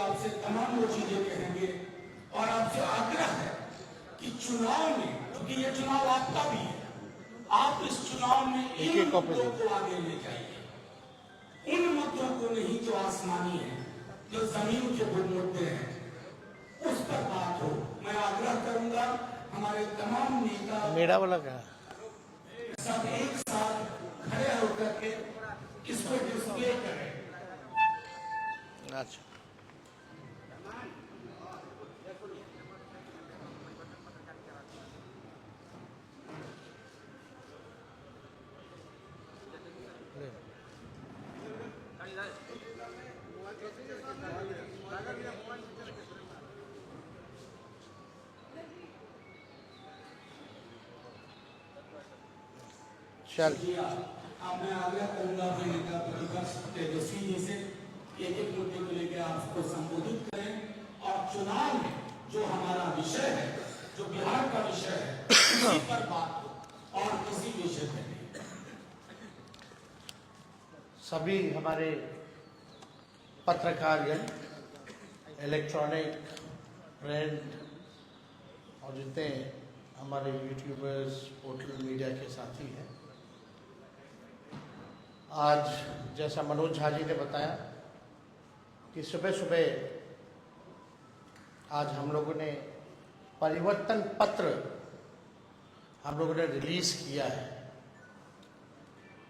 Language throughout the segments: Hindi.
आपसे तमाम वो चीजें कहेंगे और आपसे आग्रह है कि चुनाव में, क्योंकि ये चुनाव आपका भी है, आप इस चुनाव में इन मुद्दों को आगे ले जाइए। उन मुद्दों को नहीं जो आसमानी है, जो जमीन के मुद्दे हैं, उस पर बात हो। मैं आग्रह करूंगा हमारे तमाम नेता मेरा वाला क्या सब एक साथ खड़े होकर के इसको डिस्प्ले करें। अच्छा चल मैं आग्रह करूंगा अपने नेता प्रतिपक्ष तेजस्वी जी से एक एक मुद्दे को लेकर आपको संबोधित करें और चुनाव में जो हमारा विषय है, जो बिहार का विषय है, उसी पर बात हो और किसी विषय पर नहीं। सभी हमारे पत्रकार, इलेक्ट्रॉनिक, प्रिंट और जितने हमारे यूट्यूबर्स, पोर्टल मीडिया के साथी हैं, आज जैसा मनोज झा जी ने बताया कि सुबह सुबह आज हम लोगों ने परिवर्तन पत्र हम लोगों ने रिलीज किया है।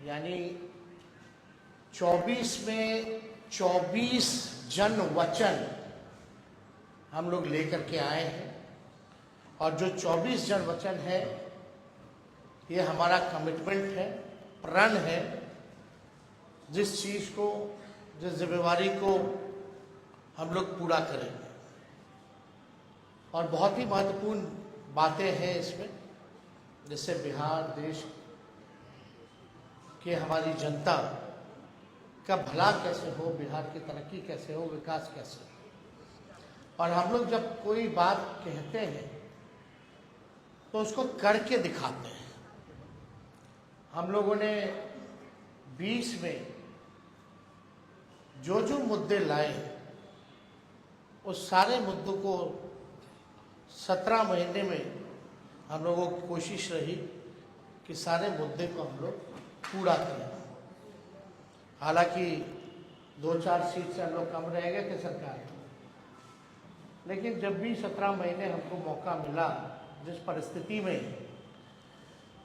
यानी 24 में 24 जन वचन हम लोग लेकर के आए हैं और जो 24 जन वचन है ये हमारा कमिटमेंट है, प्रण है, जिस चीज को, जिस जिम्मेवारी को हम लोग पूरा करेंगे। और बहुत ही महत्वपूर्ण बातें हैं इसमें, जिससे बिहार देश के हमारी जनता का भला कैसे हो, बिहार की तरक्की कैसे हो, विकास कैसे हो। और हम लोग जब कोई बात कहते हैं तो उसको करके दिखाते हैं। हम लोगों ने 20 में जो जो मुद्दे लाए उस सारे मुद्दों को 17 महीने में हम लोगों की कोशिश रही कि सारे मुद्दे को हम लोग पूरा करें। हालांकि 2-4 सीट से हम लोग कम रह गए थे सरकार, लेकिन जब भी 17 महीने हमको मौका मिला, जिस परिस्थिति में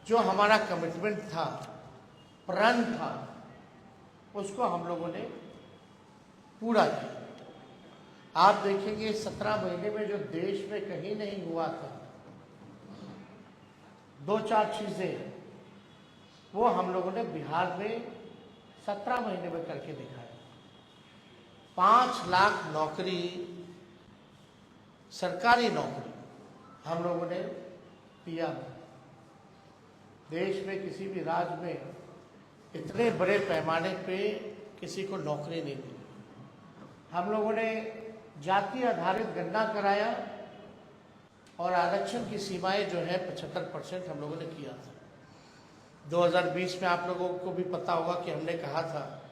जो हमारा कमिटमेंट था, प्रण था, उसको हम लोगों ने पूरा किया। आप देखेंगे 17 महीने में जो देश में कहीं नहीं हुआ था, 2-4 चीजें वो हम लोगों ने बिहार में 17 महीने में करके दिखाया। 5 लाख नौकरी, सरकारी नौकरी हम लोगों ने दिया। देश में किसी भी राज्य में इतने बड़े पैमाने पे किसी को नौकरी नहीं मिली। हम लोगों ने जाति आधारित गणना कराया और आरक्षण की सीमाएं जो है 75% हम लोगों ने किया था। 2020 में आप लोगों को भी पता होगा कि हमने कहा था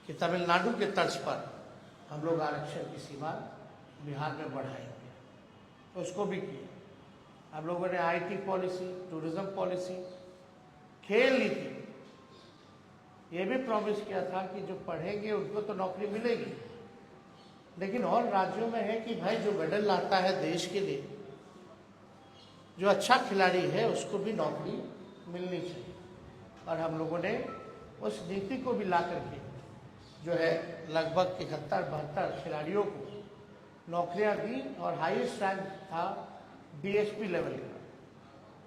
कि तमिलनाडु के तर्ज पर हम लोग आरक्षण की सीमा बिहार में बढ़ाएंगे, तो उसको भी किया। हम लोगों ने IT पॉलिसी, टूरिज्म पॉलिसी, खेल नीति, ये भी प्रॉमिस किया था कि जो पढ़ेंगे उनको तो नौकरी मिलेगी, लेकिन और राज्यों में है कि भाई जो मेडल लाता है देश के लिए, जो अच्छा खिलाड़ी है, उसको भी नौकरी मिलनी चाहिए। और हम लोगों ने उस नीति को भी ला करके जो है लगभग 71-72 खिलाड़ियों को नौकरियां दी और हाईएस्ट रैंक था DSP लेवल का।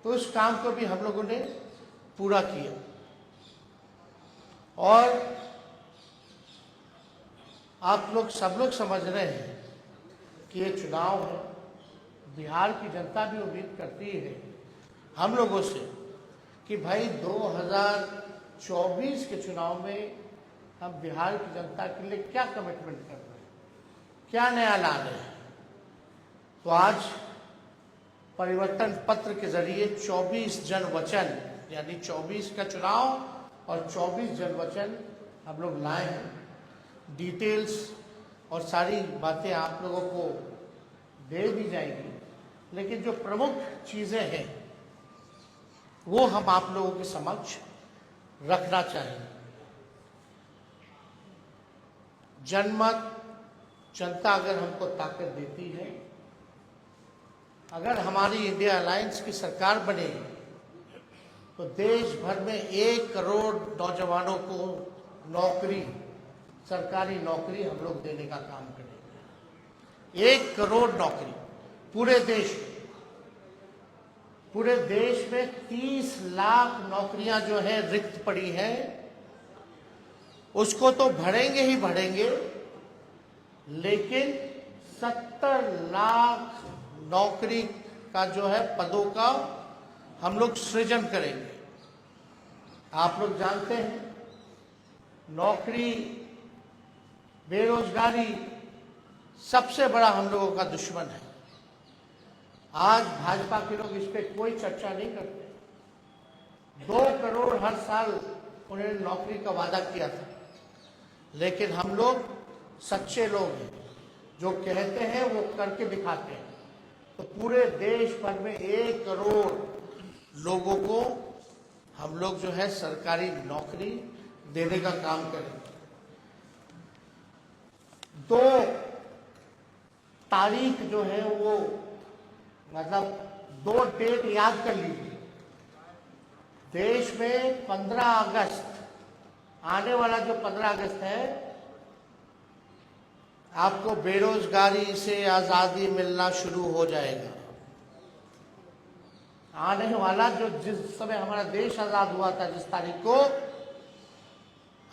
तो उस काम को भी हम लोगों ने पूरा किया। और आप लोग सब लोग समझ रहे हैं कि ये चुनाव है, बिहार की जनता भी उम्मीद करती है हम लोगों से कि भाई 2024 के चुनाव में हम बिहार की जनता के लिए क्या कमिटमेंट कर रहे हैं, क्या नया ला रहे हैं। तो आज परिवर्तन पत्र के जरिए 24 जन वचन, यानी 24 का चुनाव और 24 जन वचन हम लोग लाए हैं। डिटेल्स और सारी बातें आप लोगों को दे दी जाएगी, लेकिन जो प्रमुख चीजें हैं वो हम आप लोगों के समक्ष रखना चाहेंगे। जनमत, जनता अगर हमको ताकत देती है, अगर हमारी इंडिया अलायंस की सरकार बनेगी तो देश भर में 1 करोड़ नौजवानों को नौकरी, सरकारी नौकरी हम लोग देने का काम करेंगे। 1 करोड़ नौकरी पूरे देश में। पूरे देश में 30 लाख नौकरियां जो है रिक्त पड़ी हैं, उसको तो भरेंगे ही भरेंगे, लेकिन 70 लाख नौकरी का जो है पदों का हम लोग सृजन करेंगे। आप लोग जानते हैं नौकरी, बेरोजगारी सबसे बड़ा हम लोगों का दुश्मन है। आज भाजपा के लोग इस पे कोई चर्चा नहीं करते। 2 करोड़ हर साल उन्होंने नौकरी का वादा किया था, लेकिन हम लोग सच्चे लोग हैं, जो कहते हैं वो करके दिखाते हैं। तो पूरे देश भर में 1 करोड़ लोगों को हम लोग जो है सरकारी नौकरी देने का काम करेंगे। 2 तारीख जो है वो, मतलब 2 डेट याद कर लीजिए। देश में 15 अगस्त, आने वाला जो 15 अगस्त है, आपको बेरोजगारी से आजादी मिलना शुरू हो जाएगा। आने वाला जो, जिस समय हमारा देश आजाद हुआ था, जिस तारीख को,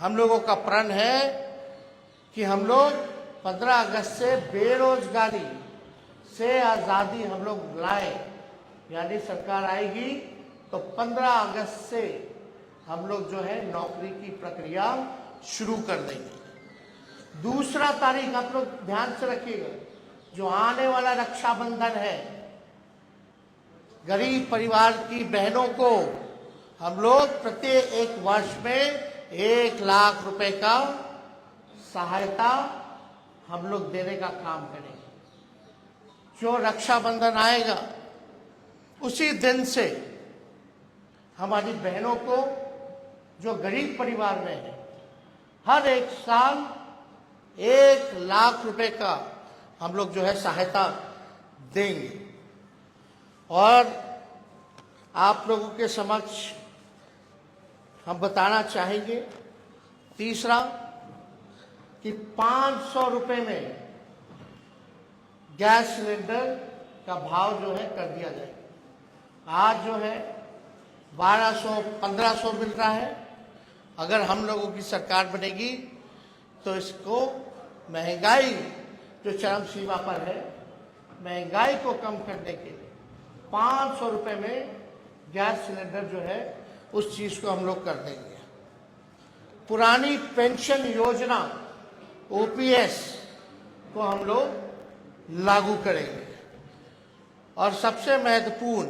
हम लोगों का प्रण है कि हम लोग 15 अगस्त से बेरोजगारी से आजादी हम लोग लाए। यानी सरकार आएगी तो 15 अगस्त से हम लोग जो है नौकरी की प्रक्रिया शुरू कर देंगे। दूसरा तारीख आप लोग ध्यान से रखिएगा, जो आने वाला रक्षाबंधन है, गरीब परिवार की बहनों को हम लोग प्रत्येक वर्ष में 1 लाख रुपए का सहायता हम लोग देने का काम करेंगे। जो रक्षाबंधन आएगा उसी दिन से हमारी बहनों को, जो गरीब परिवार में है, हर एक साल 1 लाख रुपए का हम लोग जो है सहायता देंगे। और आप लोगों के समक्ष हम बताना चाहेंगे, तीसरा, कि 500 रुपए में गैस सिलेंडर का भाव जो है कर दिया जाए। आज जो है 1200-1500 मिल रहा है। अगर हम लोगों की सरकार बनेगी तो इसको, महंगाई जो चरम सीमा पर है, महंगाई को कम करने के लिए 500 रुपए में गैस सिलेंडर जो है उस चीज को हम लोग कर देंगे। पुरानी पेंशन योजना ओपीएस को हम लोग लागू करेंगे। और सबसे महत्वपूर्ण,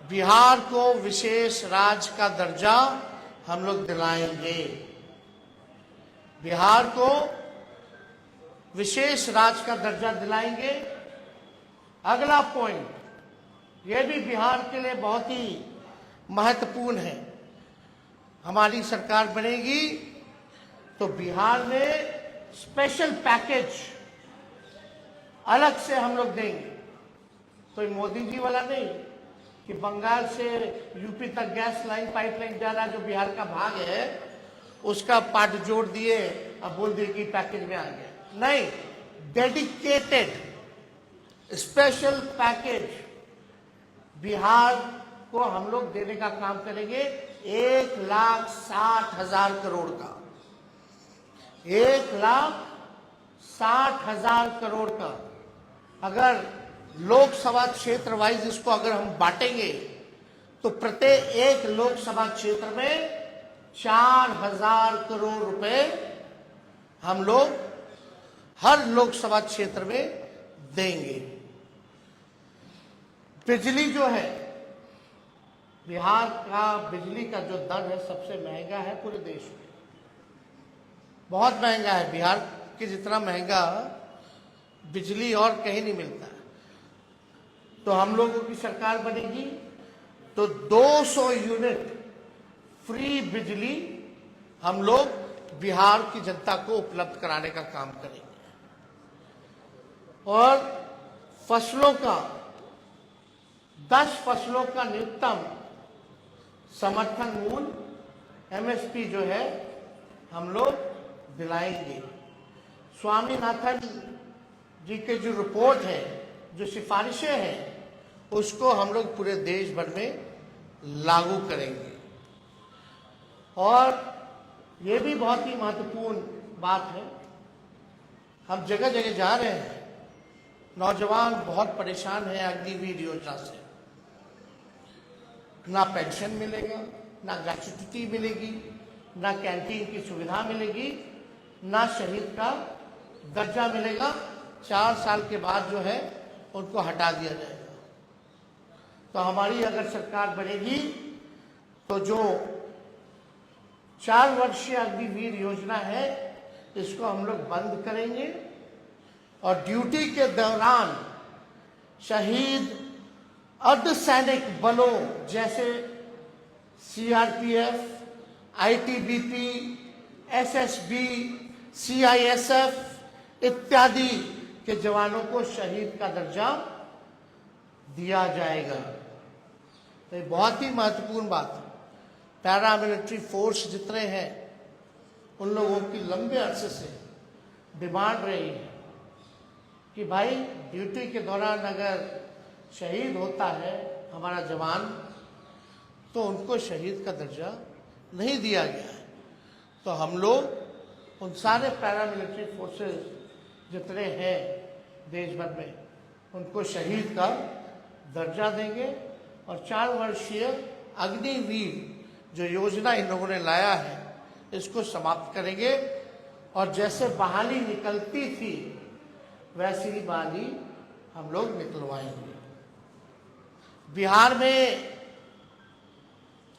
बिहार को विशेष राज्य का दर्जा हम लोग दिलाएंगे। बिहार को विशेष राज्य का दर्जा दिलाएंगे। अगला पॉइंट, यह भी बिहार के लिए बहुत ही महत्वपूर्ण है। हमारी सरकार बनेगी तो बिहार में स्पेशल पैकेज अलग से हम लोग देंगे। तो मोदी जी वाला नहीं कि बंगाल से यूपी तक गैस लाइन, पाइपलाइन जा रहा, जो बिहार का भाग है उसका पार्ट जोड़ दिए, अब बोल दिए कि पैकेज में आ गया। नहीं, डेडिकेटेड स्पेशल पैकेज बिहार को हम लोग देने का काम करेंगे। 1,60,000 करोड़ का, 1,60,000 करोड़ का। अगर लोकसभा क्षेत्र वाइज इसको अगर हम बांटेंगे तो प्रत्येक लोकसभा क्षेत्र में 4,000 करोड़ रुपए हम लोग हर लोकसभा क्षेत्र में देंगे। बिजली जो है, बिहार का बिजली का जो दर है सबसे महंगा है पूरे देश में, बहुत महंगा है बिहार कि जितना महंगा बिजली और कहीं नहीं मिलता। तो हम लोगों की सरकार बनेगी तो 200 यूनिट फ्री बिजली हम लोग बिहार की जनता को उपलब्ध कराने का काम करेंगे। और फसलों का 10 फसलों का न्यूनतम समर्थन मूल्य एमएसपी जो है हम लोग दिलाएंगे। स्वामीनाथन जी के जो रिपोर्ट है, जो सिफारिशें हैं, उसको हम लोग पूरे देश भर में लागू करेंगे। और ये भी बहुत ही महत्वपूर्ण बात है, हम जगह जगह जा रहे हैं, नौजवान बहुत परेशान हैं अग्निवीर योजना से। ना पेंशन मिलेगा, ना ग्रेच्युटी मिलेगी, ना कैंटीन की सुविधा मिलेगी, ना शहीद का दर्जा मिलेगा। 4 साल के बाद जो है उनको हटा दिया जाएगा। तो हमारी अगर सरकार बनेगी तो जो 4 वर्षीय अग्निवीर योजना है इसको हम लोग बंद करेंगे और ड्यूटी के दौरान शहीद अर्धसैनिक बलों जैसे सीआरपीएफ, आईटीबीपी, एसएसबी, सीआईएसएफ इत्यादि के जवानों को शहीद का दर्जा दिया जाएगा। तो ये बहुत ही महत्वपूर्ण बात है। पैरामिलिट्री फोर्स जितने हैं उन लोगों की लंबे अरसे से डिमांड रही है कि भाई ड्यूटी के दौरान अगर शहीद होता है हमारा जवान तो उनको शहीद का दर्जा नहीं दिया गया है। तो हम लोग उन सारे पैरामिलिट्री फोर्सेस जितने हैं देश भर में उनको शहीद का दर्जा देंगे और 4 वर्षीय अग्निवीर जो योजना इन लोगों ने लाया है इसको समाप्त करेंगे। और जैसे बहाली निकलती थी वैसी ही बहाली हम लोग निकलवाएंगे। बिहार में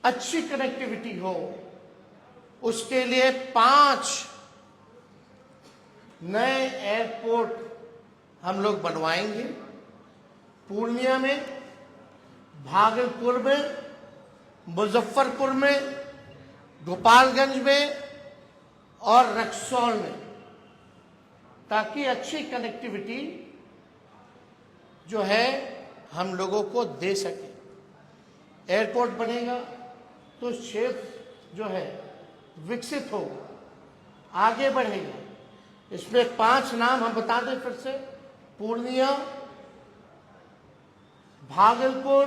अच्छी कनेक्टिविटी हो उसके लिए 5 नए एयरपोर्ट हम लोग बनवाएंगे। पूर्णिया में, भागलपुर में, मुजफ्फरपुर में, गोपालगंज में और रक्सौल में, ताकि अच्छी कनेक्टिविटी जो है हम लोगों को दे सके। एयरपोर्ट बनेगा तो क्षेत्र जो है विकसित होगा, आगे बढ़ेगा। इसमें 5 नाम हम बता दें फिर से: पूर्णिया, भागलपुर,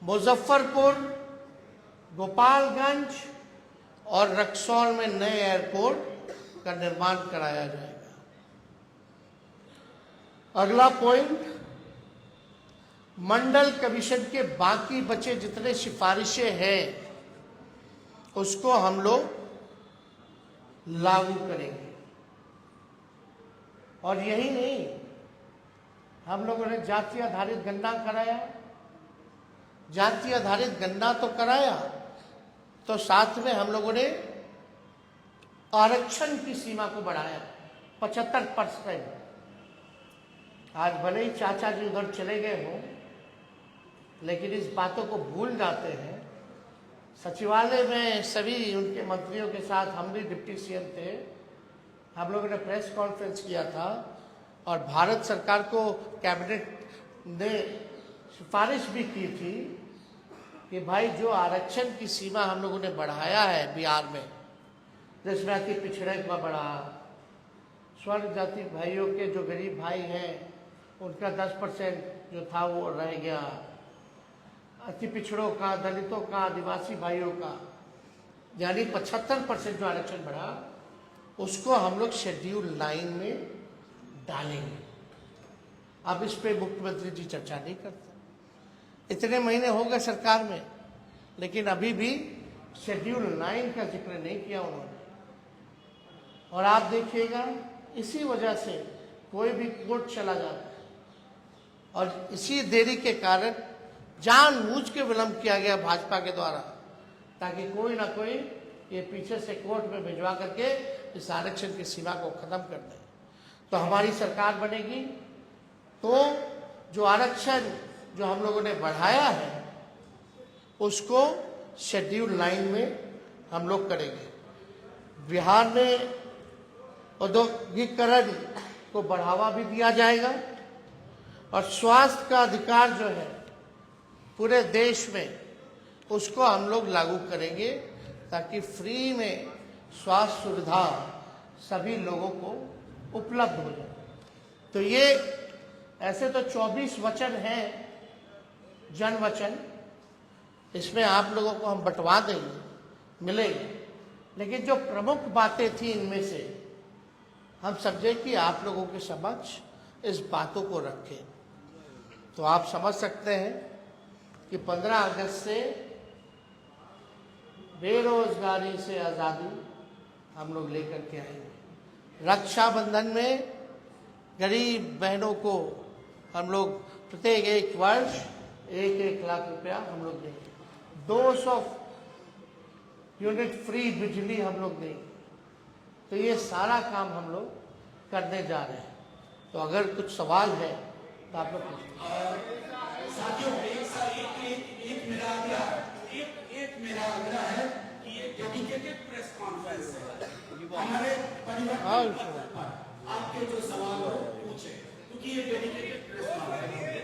मुजफ्फरपुर, गोपालगंज और रक्सौल में नए एयरपोर्ट का निर्माण कराया जाएगा। अगला पॉइंट, मंडल कमीशन के बाकी बचे जितने सिफारिशें हैं उसको हम लोग लागू करेंगे। और यही नहीं, हम लोगों ने जाति आधारित गणना कराया। जाति आधारित गणना तो कराया, तो साथ में हम लोगों ने आरक्षण की सीमा को बढ़ाया 75%। आज भले ही चाचा जी उधर चले गए हों, लेकिन इस बातों को भूल जाते हैं। सचिवालय में सभी उनके मंत्रियों के साथ, हम भी डिप्टी सीएम थे, हम लोगों ने प्रेस कॉन्फ्रेंस किया था और भारत सरकार को कैबिनेट ने सिफारिश भी की थी कि भाई जो आरक्षण की सीमा हम लोगों ने बढ़ाया है बिहार में, जिसमें अति पिछड़े का बढ़ा, स्वर्ण जाति भाइयों के जो गरीब भाई हैं उनका 10% जो था वो रह गया, अति पिछड़ों का, दलितों का, आदिवासी भाइयों का, यानी 75% जो आरक्षण बढ़ा उसको हम लोग शेड्यूल 9 में डालेंगे। अब इस पे मुख्यमंत्री जी चर्चा नहीं करते। इतने महीने हो गए सरकार में, लेकिन अभी भी शेड्यूल 9 का जिक्र नहीं किया उन्होंने। और आप देखिएगा इसी वजह से कोई भी कोर्ट चला जाता है और इसी देरी के कारण जानबूझ के विलंब किया गया भाजपा के द्वारा, ताकि कोई ना कोई ये पीछे से कोर्ट में भिजवा करके इस आरक्षण की सीमा को खत्म कर दें। तो हमारी सरकार बनेगी तो जो आरक्षण जो हम लोगों ने बढ़ाया है उसको शेड्यूल 9 में हम लोग करेंगे। बिहार में औद्योगिकरण को बढ़ावा भी दिया जाएगा और स्वास्थ्य का अधिकार जो है पूरे देश में उसको हम लोग लागू करेंगे ताकि फ्री में स्वास्थ्य सुविधा सभी लोगों को उपलब्ध हो जाए। तो ये ऐसे तो 24 वचन हैं, जन वचन, इसमें आप लोगों को हम बंटवा देंगे, मिलेंगे, लेकिन जो प्रमुख बातें थी इनमें से हम समझे कि आप लोगों के समक्ष इस बातों को रखें। तो आप समझ सकते हैं कि 15 अगस्त से बेरोजगारी से आज़ादी हम लोग लेकर के आएंगे। रक्षाबंधन में गरीब बहनों को हम लोग प्रत्येक एक वर्ष 1-1 लाख रुपया हम लोग देंगे। 200 यूनिट फ्री बिजली हम लोग देंगे। तो ये सारा काम हम लोग करने जा रहे हैं। तो अगर कुछ सवाल है तो आप लोग साथियों, एक मेरा आग्रह है कि ये डेडिकेटेड प्रेस कॉन्फ्रेंस है। हमारे परिवार आपके जो सवाल हो पूछे, क्योंकि ये डेडिकेटेड प्रेस कॉन्फ्रेंस है।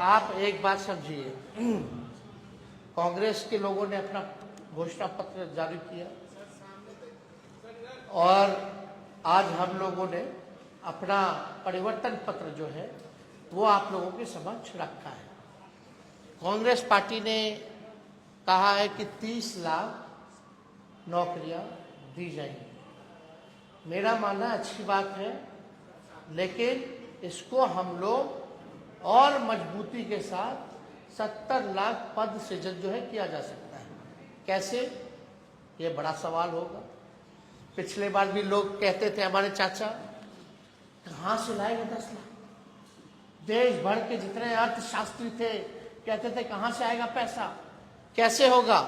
आप एक बात समझिए, कांग्रेस के लोगों ने अपना घोषणा पत्र जारी किया और आज हम लोगों ने अपना परिवर्तन पत्र जो है वो आप लोगों के समक्ष रखा है। कांग्रेस पार्टी ने कहा है कि 30 लाख नौकरियां दी जाएंगी। मेरा मानना अच्छी बात है, लेकिन इसको हम लोग और मजबूती के साथ 70 लाख पद सृजन जो है किया जा सकता है। कैसे, ये बड़ा सवाल होगा। पिछले बार भी लोग कहते थे, हमारे चाचा, कहाँ से लाएगा 10 लाख? देश भर के जितने अर्थशास्त्री थे कहते थे कहाँ से आएगा पैसा, कैसे होगा?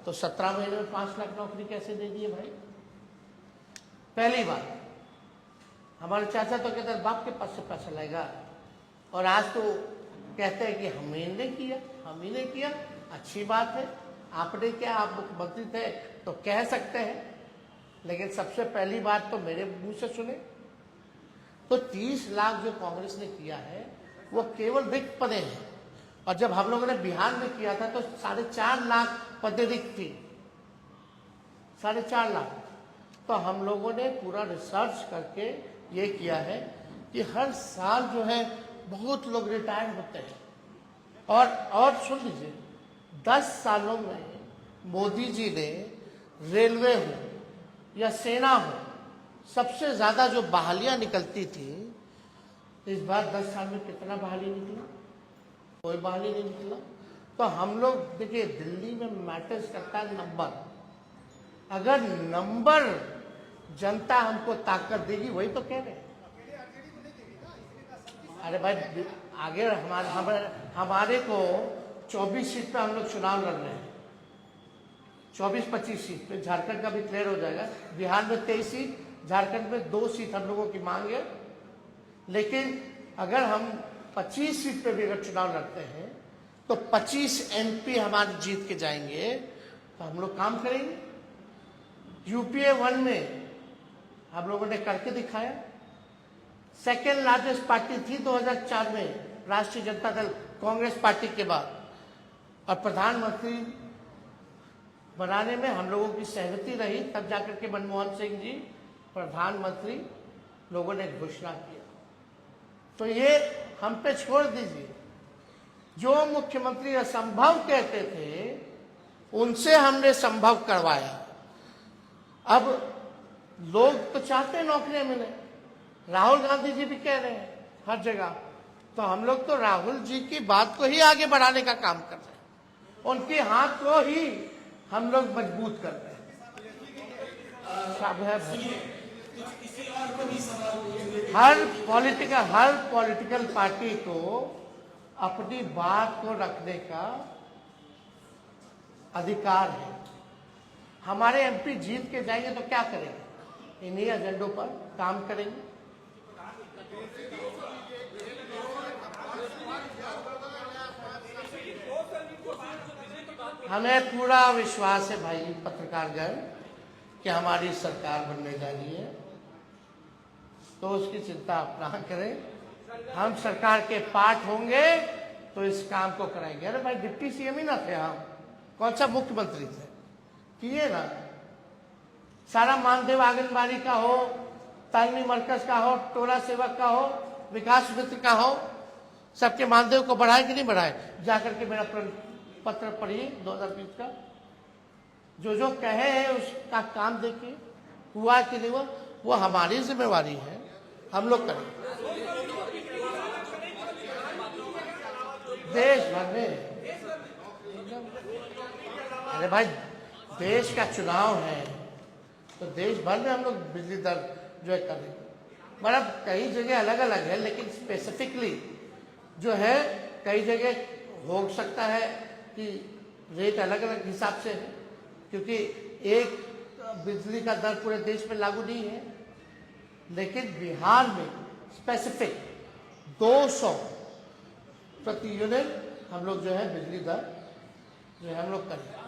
तो 17 महीने में 5 लाख नौकरी कैसे दे दिए भाई? पहली बात, हमारे चाचा तो कहते बाप के पास से पैसा लाएगा, और आज तो कहते हैं कि हम ही ने किया। अच्छी बात है, आपने क्या, आप मुख्यमंत्री थे तो कह सकते हैं, लेकिन सबसे पहली बात तो मेरे मुंह से सुने। तो 30 लाख जो कांग्रेस ने किया है वो केवल रिक्त पदें हैं, और जब हम लोगों ने बिहार में किया था तो 4.5 लाख पदें रिक्त थी, 4.5 लाख। तो हम लोगों ने पूरा रिसर्च करके ये किया है कि हर साल जो है बहुत लोग रिटायर होते हैं। और सुन लीजिए, 10 सालों में मोदी जी ने रेलवे हो या सेना हो, सबसे ज्यादा जो बहालियां निकलती थी, इस बार 10 साल में कितना बहाली निकला? कोई बहाली नहीं निकला। तो हम लोग देखिए, दिल्ली में मैटर्स करता है नंबर। अगर नंबर जनता हमको ताकत देगी, वही तो कह रहे हैं। अरे भाई, आगे हमारे को 24 सीट पे हम लोग चुनाव लड़ रहे हैं, 24-25 सीट पे। झारखंड का भी क्लियर हो जाएगा। बिहार में 23 सीट, झारखंड में 2 सीट हम लोगों की मांग है। लेकिन अगर हम 25 सीट पे भी अगर चुनाव लड़ते हैं तो 25 MP हमारे जीत के जाएंगे, तो हम लोग काम करेंगे। UPA 1 में हम लोगों ने करके दिखाया। सेकेंड लार्जेस्ट पार्टी थी 2004 में राष्ट्रीय जनता दल, कांग्रेस पार्टी के बाद, और प्रधानमंत्री बनाने में हम लोगों की सहमति रही। तब जाकर के मनमोहन सिंह जी प्रधानमंत्री लोगों ने घोषणा किया। तो ये हम पे छोड़ दीजिए। जो मुख्यमंत्री असंभव कहते थे उनसे हमने संभव करवाया। अब लोग तो चाहते हैं नौकरियां मिले, राहुल गांधी जी भी कह रहे हैं हर जगह। तो हम लोग तो राहुल जी की बात को ही आगे बढ़ाने का काम कर रहे हैं, उनके हाथ को ही हम लोग मजबूत कर रहे हैं। हर पॉलिटिकल पार्टी को अपनी बात को रखने का अधिकार है। हमारे एमपी जीत के जाएंगे तो क्या करेंगे? इन्हीं एजेंडों पर काम करेंगे। हमें पूरा विश्वास है भाई पत्रकारगण कि हमारी सरकार बनने जा रही है, तो उसकी चिंता आप ना करें। हम सरकार के पार्ट होंगे तो इस काम को कराएंगे। अरे भाई डिप्टी सीएम ही ना थे हम, कौन सा मुख्यमंत्री थे? किए ना। सारा मानदेव आंगनबाड़ी का हो, तालमी मरकज का हो, टोला सेवक का हो, विकास मित्र का हो, सबके मानदेव को बढ़ाए कि नहीं बढ़ाए? जाकर के मेरा पत्र पढ़िए 2020 का, जो कहे हैं उसका काम देखिए, हुआ कि नहीं हुआ। वो हमारी जिम्मेवारी है, हम लोग करें। देश भर में, अरे भाई देश का चुनाव है तो देश भर में हम लोग बिजली दर जो है करें। मतलब कई जगह अलग अलग है, लेकिन स्पेसिफिकली जो है कई जगह हो सकता है कि रेट अलग अलग हिसाब से है, क्योंकि एक बिजली का दर पूरे देश में लागू नहीं है। लेकिन बिहार में स्पेसिफिक 200 प्रति यूनिट हम लोग जो है बिजली दर जो है हम लोग करें।